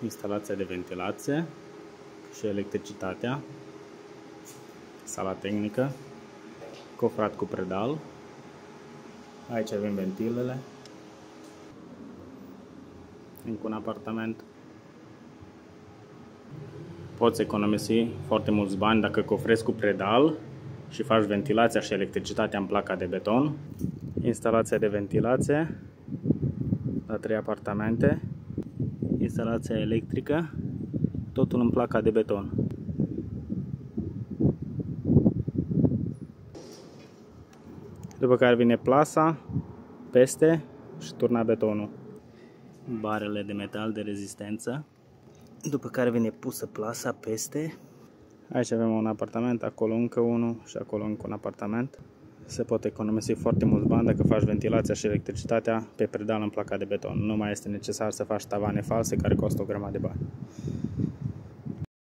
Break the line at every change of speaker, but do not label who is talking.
instalația de ventilație și electricitatea, sala tehnică, cofrat cu predal. Aici avem ventilele. Încă un apartament. Poți economisi foarte mulți bani dacă cofrezi cu predal și faci ventilația și electricitatea în placa de beton. Instalația de ventilație la 3 apartamente. Instalația electrică, totul în placa de beton. După care vine plasa peste și turna betonul. Barele de metal de rezistență. După care vine pusă plasa peste. Aici avem un apartament, acolo încă unul și acolo încă un apartament. Se pot economisi foarte mulți bani dacă faci ventilația și electricitatea pe predal în placa de beton. Nu mai este necesar să faci tavane false care costă o grămadă de bani.